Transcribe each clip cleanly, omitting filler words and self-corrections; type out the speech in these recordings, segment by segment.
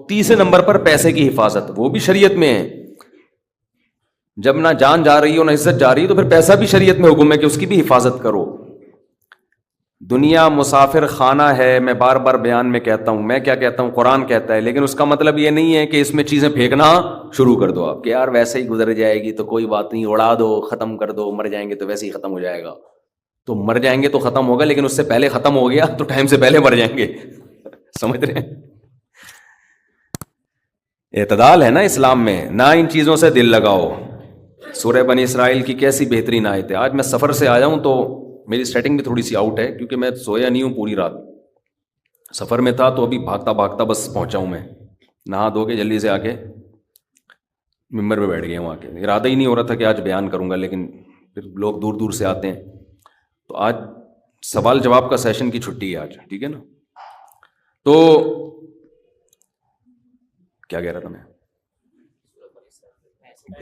تیسرے نمبر پر پیسے کی حفاظت، وہ بھی شریعت میں ہے. جب نہ جان جا رہی ہو نہ عزت جا رہی ہے تو پھر پیسہ بھی شریعت میں حکم ہے کہ اس کی بھی حفاظت کرو. دنیا مسافر خانہ ہے، میں بار بار بیان میں کہتا ہوں، میں کیا کہتا ہوں، قرآن کہتا ہے، لیکن اس کا مطلب یہ نہیں ہے کہ اس میں چیزیں پھینکنا شروع کر دو آپ کہ یار ویسے ہی گزر جائے گی تو کوئی بات نہیں، اڑا دو، ختم کر دو، مر جائیں گے تو ویسے ہی ختم ہو جائے گا. تو مر جائیں گے تو ختم ہوگا، لیکن اس سے پہلے ختم ہو گیا تو ٹائم سے پہلے مر جائیں گے. سمجھ رہے ہیں؟ اعتدال ہے نا اسلام میں، نہ ان چیزوں سے دل لگاؤ. سورہ بنی اسرائیل کی کیسی بہترین آیت ہے. آج میں سفر سے آیا ہوں تو میری سیٹنگ بھی تھوڑی سی آؤٹ ہے کیونکہ میں سویا نہیں ہوں پوری رات، سفر میں تھا. تو ابھی بھاگتا بھاگتا بس پہنچا ہوں، میں نہا دھو کے جلدی سے آ کے ممبر پہ بیٹھ گیا ہوں. آ کے ارادہ ہی نہیں ہو رہا تھا کہ آج بیان کروں گا، لیکن پھر لوگ دور دور سے آتے ہیں تو آج سوال جواب کا سیشن کی چھٹی ہے آج، ٹھیک ہے نا. تو کیا کہہ رہا تھا میں؟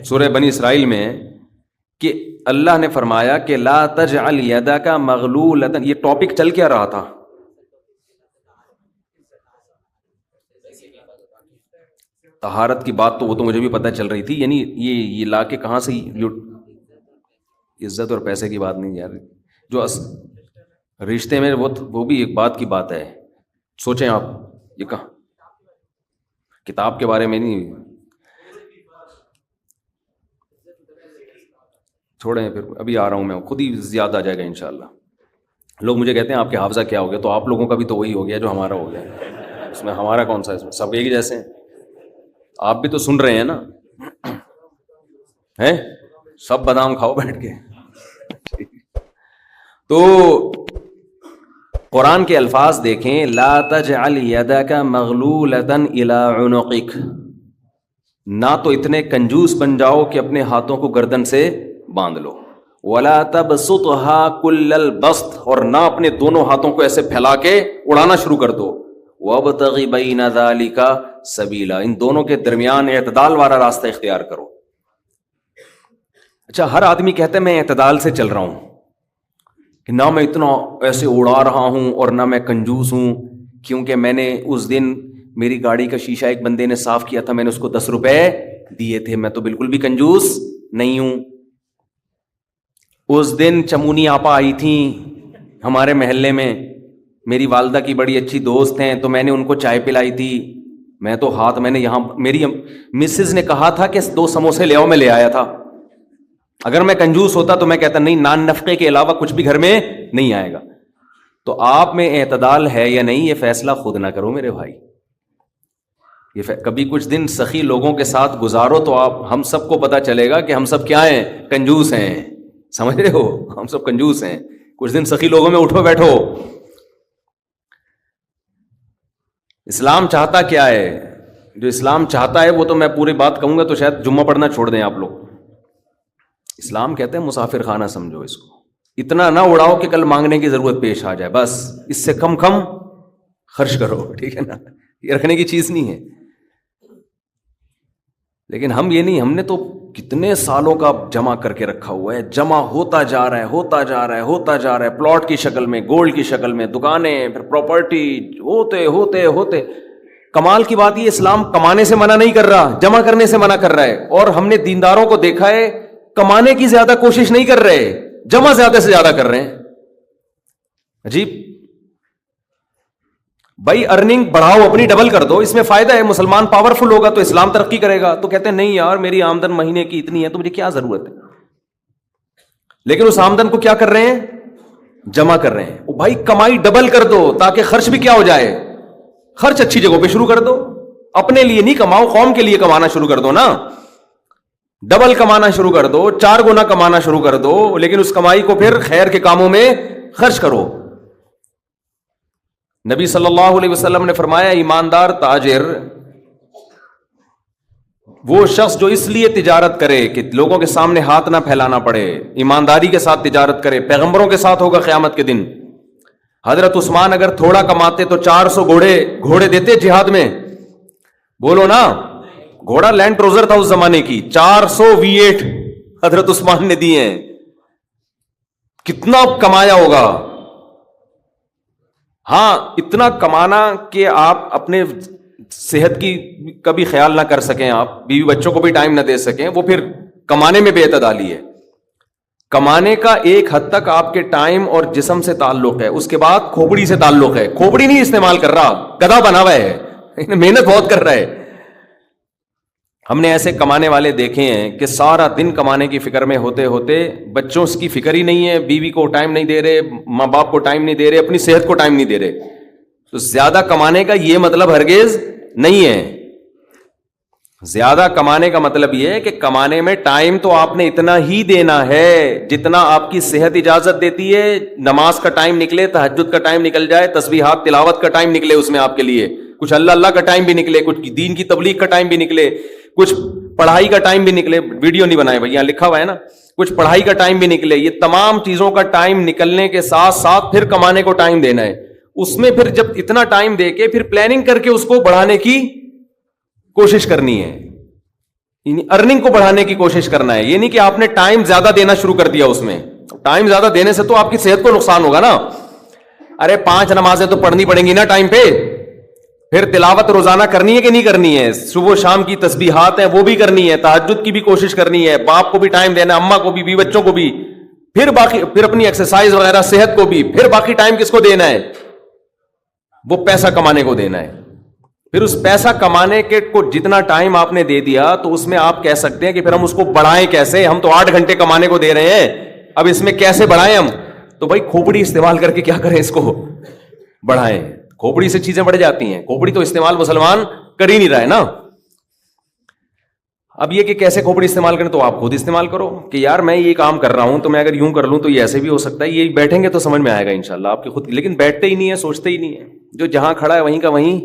سورہ بنی اسرائیل میں کہ اللہ نے فرمایا کہ لا تجعل یدک مغلولۃ. یہ ٹاپک چل کیا رہا تھا؟ طہارت کی بات. تو وہ تو مجھے بھی پتہ چل رہی تھی، یعنی یہ لا کے کہاں سے عزت اور پیسے کی بات نہیں یار. جو رشتے میں وہ بھی ایک بات کی بات ہے. سوچیں آپ، یہ کہاں کتاب کے بارے میں نہیں، چھوڑیں پھر، ابھی آ رہا ہوں میں، خود ہی زیادہ آ جائے گا انشاءاللہ. لوگ مجھے کہتے ہیں آپ کے حافظہ کیا ہو گیا؟ تو آپ لوگوں کا بھی تو وہی ہو گیا جو ہمارا ہو گیا. اس میں ہمارا کون سا؟ اس میں سب ایک ہی جیسے ہیں. آپ بھی تو سن رہے ہیں نا، ہیں سب بادام کھاؤ بیٹھ کے. تو قرآن کے الفاظ دیکھیں، لا تجعل یدک مغلولۃ الی عنقک. نہ تو اتنے کنجوس بن جاؤ کہ اپنے ہاتھوں کو گردن سے باندھ لو، ولا تبسطها کل البسط. اور نہ اپنے دونوں ہاتھوں کو ایسے پھیلا کے اڑانا شروع کر دو. وابتغ بین ذلک سبیلا. ان دونوں کے درمیان اعتدال والا راستہ اختیار کرو. اچھا، ہر آدمی کہتا ہے میں اعتدال سے چل رہا ہوں، کہ نہ میں اتنا ایسے اڑا رہا ہوں اور نہ میں کنجوس ہوں، کیونکہ میں نے اس دن میری گاڑی کا شیشہ ایک بندے نے صاف کیا تھا، میں نے اس کو 10 روپے دیے تھے، میں تو بالکل بھی کنجوس نہیں ہوں. اس دن چمونی آپا آئی تھیں ہمارے محلے میں، میری والدہ کی بڑی اچھی دوست ہیں، تو میں نے ان کو چائے پلائی تھی. میں تو میں نے یہاں میری مسز نے کہا تھا کہ 2 سموسے لے آؤ، میں لے آیا تھا. اگر میں کنجوس ہوتا تو میں کہتا نہیں، نان نفقے کے علاوہ کچھ بھی گھر میں نہیں آئے گا. تو آپ میں اعتدال ہے یا نہیں، یہ فیصلہ خود نہ کرو میرے بھائی. کبھی کچھ دن سخی لوگوں کے ساتھ گزارو تو ہم سب کو پتا چلے گا کہ ہم سب کیا ہیں، کنجوس ہیں. سمجھ رہے ہو؟ ہم سب کنجوس ہیں. کچھ دن سخی لوگوں میں اٹھو بیٹھو. اسلام چاہتا کیا ہے؟ جو اسلام چاہتا ہے وہ تو میں پوری بات کہوں گا تو شاید جمعہ پڑھنا چھوڑ دیں آپ لوگ. اسلام کہتے ہیں مسافر خانہ سمجھو اس کو. اتنا نہ اڑاؤ کہ کل مانگنے کی ضرورت پیش آ جائے، بس اس سے کم خرچ کرو، ٹھیک ہے نا. یہ رکھنے کی چیز نہیں ہے. لیکن ہم یہ نہیں، ہم نے تو کتنے سالوں کا جمع کر کے رکھا ہوا ہے، جمع ہوتا جا رہا ہے، ہوتا جا رہا ہے، ہوتا جا رہا ہے، پلاٹ کی شکل میں، گولڈ کی شکل میں، دکانیں، پھر پراپرٹی، ہوتے ہوتے ہوتے. کمال کی بات یہ، اسلام کمانے سے منع نہیں کر رہا، جمع کرنے سے منع کر رہا ہے. اور ہم نے دینداروں کو دیکھا ہے کمانے کی زیادہ کوشش نہیں کر رہے، جمع زیادہ سے زیادہ کر رہے ہیں. عجیب بھائی، ارننگ بڑھاؤ، اپنی ڈبل کر دو، اس میں فائدہ ہے. مسلمان پاورفل ہوگا تو اسلام ترقی کرے گا. تو کہتے ہیں نہیں یار میری آمدن مہینے کی اتنی ہے تو مجھے کیا ضرورت ہے. لیکن اس آمدن کو کیا کر رہے ہیں؟ جمع کر رہے ہیں. وہ بھائی کمائی ڈبل کر دو تاکہ خرچ بھی کیا ہو جائے، خرچ اچھی جگہوں پہ شروع کر دو. اپنے لیے نہیں کماؤ، قوم کے لیے کمانا شروع کر دو نا. ڈبل کمانا شروع کر دو، 4 گنا کمانا شروع کر دو، لیکن اس کمائی کو پھر خیر کے کاموں میں خرچ کرو. نبی صلی اللہ علیہ وسلم نے فرمایا ایماندار تاجر وہ شخص جو اس لیے تجارت کرے کہ لوگوں کے سامنے ہاتھ نہ پھیلانا پڑے، ایمانداری کے ساتھ تجارت کرے. پیغمبروں کے ساتھ ہوگا قیامت کے دن. حضرت عثمان اگر تھوڑا کماتے تو 400 گھوڑے دیتے جہاد میں. بولو نا، گھوڑا لینڈ کروزر تھا اس زمانے کی، 400 V8 حضرت عثمان نے دیے ہیں. کتنا کمایا ہوگا. ہاں اتنا کمانا کہ آپ اپنے صحت کی کبھی خیال نہ کر سکیں, آپ بیوی بچوں کو بھی ٹائم نہ دے سکیں, وہ پھر کمانے میں بے اعتدالی ہے. کمانے کا ایک حد تک آپ کے ٹائم اور جسم سے تعلق ہے, اس کے بعد کھوپڑی سے تعلق ہے. کھوپڑی نہیں استعمال کر رہا, گدھا بنا ہوا ہے, محنت بہت کر رہا ہے. ہم نے ایسے کمانے والے دیکھے ہیں کہ سارا دن کمانے کی فکر میں ہوتے ہوتے بچوں کی فکر ہی نہیں ہے, بیوی کو ٹائم نہیں دے رہے, ماں باپ کو ٹائم نہیں دے رہے, اپنی صحت کو ٹائم نہیں دے رہے. تو زیادہ کمانے کا یہ مطلب ہرگز نہیں ہے. زیادہ کمانے کا مطلب یہ ہے کہ کمانے میں ٹائم تو آپ نے اتنا ہی دینا ہے جتنا آپ کی صحت اجازت دیتی ہے. نماز کا ٹائم نکلے, تہجد کا ٹائم نکل جائے, تسبیحات تلاوت کا ٹائم نکلے اس میں آپ کے لیے, کچھ اللہ کا ٹائم بھی نکلے, کچھ دین کی تبلیغ کا ٹائم بھی نکلے, کچھ پڑھائی کا ٹائم بھی نکلے. ویڈیو نہیں بنائے بھائی, یہاں لکھا ہوا ہے نا, کچھ پڑھائی کا ٹائم بھی نکلے. یہ تمام چیزوں کا ٹائم نکلنے کے ساتھ ساتھ پھر کمانے کو ٹائم دینا ہے. اس میں پھر جب اتنا ٹائم دے کے پھر پلاننگ کر کے اس کو بڑھانے کی کوشش کرنی ہے, یعنی ارننگ کو بڑھانے کی کوشش کرنا ہے. یہ نہیں کہ آپ نے ٹائم زیادہ دینا شروع کر دیا. اس میں ٹائم زیادہ دینے سے تو آپ کی صحت کو نقصان ہوگا نا. ارے 5 نمازیں تو پڑھنی پڑیں گی نا ٹائم پہ, پھر تلاوت روزانہ کرنی ہے کہ نہیں کرنی ہے, صبح شام کی تسبیحات ہیں وہ بھی کرنی ہے, تہجد کی بھی کوشش کرنی ہے, باپ کو بھی ٹائم دینا ہے, اماں کو بھی, بچوں کو بھی, پھر باقی پھر اپنی ایکسرسائز وغیرہ صحت کو بھی, پھر باقی ٹائم کس کو دینا ہے, وہ پیسہ کمانے کو دینا ہے. پھر اس پیسہ کمانے کے کو جتنا ٹائم آپ نے دے دیا تو اس میں آپ کہہ سکتے ہیں کہ پھر ہم اس کو بڑھائیں کیسے, ہم تو 8 گھنٹے کمانے کو دے رہے ہیں, اب اس میں کیسے بڑھائیں ہم. تو بھائی کھوپڑی استعمال کر کے کیا کریں, اس کو بڑھائیں. کھوپڑی سے چیزیں بڑھ جاتی ہیں. کھوپڑی تو استعمال مسلمان کر ہی نہیں رہا ہے نا. اب یہ کہ کیسے کھوپڑی استعمال کریں, تو آپ خود استعمال کرو کہ یار میں یہ کام کر رہا ہوں تو میں اگر یوں کر لوں تو یہ ایسے بھی ہو سکتا ہے. یہ بیٹھیں گے تو سمجھ میں آئے گا انشاءاللہ آپ کی خود, لیکن بیٹھتے ہی نہیں ہے, سوچتے ہی نہیں ہے. جو جہاں کھڑا ہے وہیں کا وہیں